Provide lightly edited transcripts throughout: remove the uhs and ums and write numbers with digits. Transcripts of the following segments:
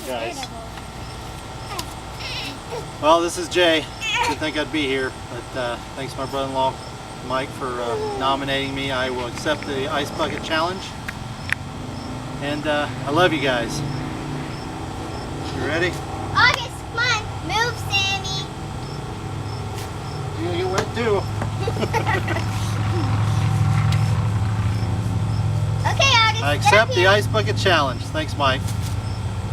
guys. Well, this is Jay. Didn't think I'd be here, but thanks to my brother-in-law Mike for nominating me. I will accept the Ice Bucket Challenge, and I love you guys. You ready? August, come on, move, Sammy. You're gonna get wet too. Okay, August. I accept the Ice Bucket Challenge. Thanks, Mike.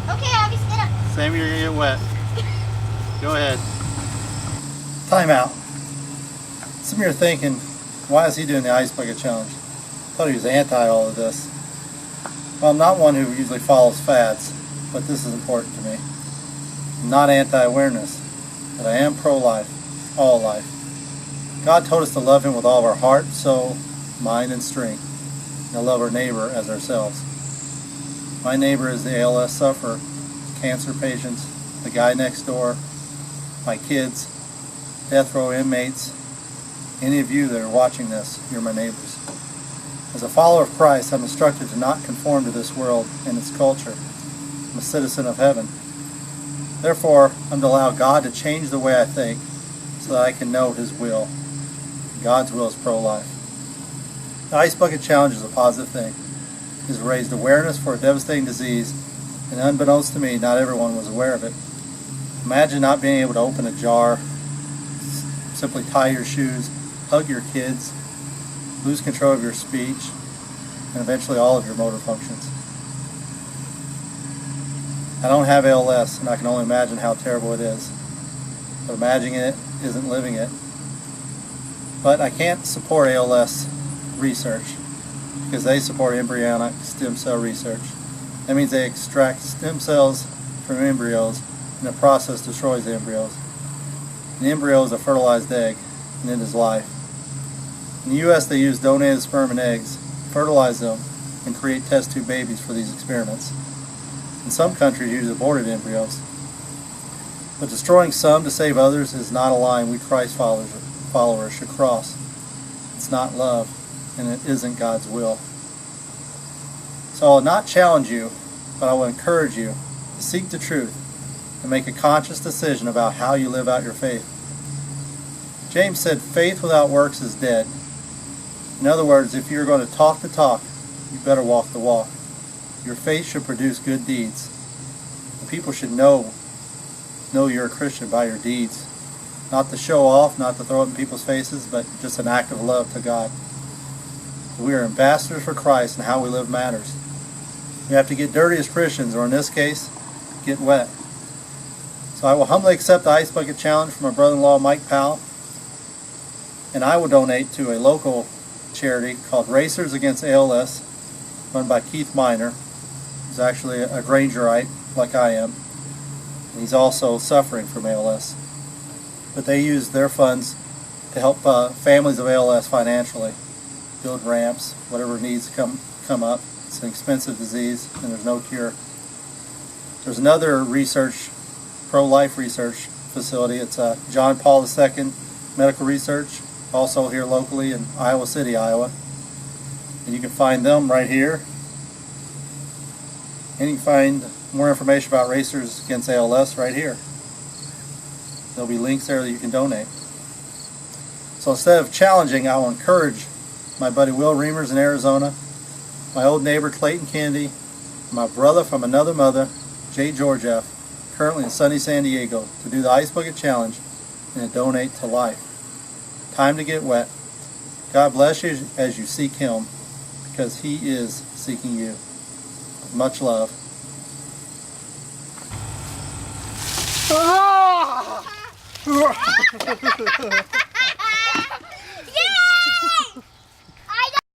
Okay, August, get up. Sammy, you're gonna get wet. Go ahead. Time out. Some of you are thinking, why is he doing the Ice Bucket Challenge? I thought he was anti all of this. Well, I'm not one who usually follows fads, but this is important to me. I'm not anti-awareness, but I am pro-life, all life. God told us to love Him with all of our heart, soul, mind, and strength, and to love our neighbor as ourselves. My neighbor is the ALS sufferer, cancer patients, the guy next door, my kids, death row inmates. Any of you that are watching this, you're my neighbors. As a follower of Christ, I'm instructed to not conform to this world and its culture. I'm a citizen of heaven. Therefore, I'm to allow God to change the way I think so that I can know His will. God's will is pro-life. The Ice Bucket Challenge is a positive thing. It has raised awareness for a devastating disease, and unbeknownst to me, not everyone was aware of it. Imagine not being able to open a jar, simply tie your shoes, hug your kids, lose control of your speech, and eventually all of your motor functions. I don't have ALS, and I can only imagine how terrible it is. But imagining it isn't living it. But I can't support ALS research because they support embryonic stem cell research. That means they extract stem cells from embryos, and the process destroys the embryos. The embryo is a fertilized egg, and it is life. In the U.S., they use donated sperm and eggs, fertilize them, and create test tube babies for these experiments. In some countries, use aborted embryos. But destroying some to save others is not a line we Christ followers should cross. It's not love, and it isn't God's will. So I'll not challenge you, but I will encourage you to seek the truth and make a conscious decision about how you live out your faith. James said, faith without works is dead. In other words, if you're going to talk the talk, you better walk the walk. Your faith should produce good deeds. And people should know you're a Christian by your deeds. Not to show off, not to throw it in people's faces, but just an act of love to God. We are ambassadors for Christ, and how we live matters. We have to get dirty as Christians, or in this case, get wet. So I will humbly accept the Ice Bucket Challenge from my brother-in-law Mike Powell, and I will donate to a local charity called Racers Against ALS, run by Keith Miner. He's actually a Grangerite, like I am, and he's also suffering from ALS. But they use their funds to help families of ALS financially, build ramps, whatever needs to come up. It's an expensive disease, and there's no cure. There's another research, pro-life research facility. It's John Paul II Medical Research, also here locally in Iowa City, Iowa. And you can find them right here. And you can find more information about Racers Against ALS right here. There'll be links there that you can donate. So instead of challenging, I will encourage my buddy Will Reimers in Arizona, my old neighbor Clayton Kennedy, my brother from another mother, Jay Georgieff, currently in sunny San Diego, to do the Ice Bucket Challenge and to donate to life. Time to get wet. God bless you as you seek Him, because He is seeking you. Much love. Ah!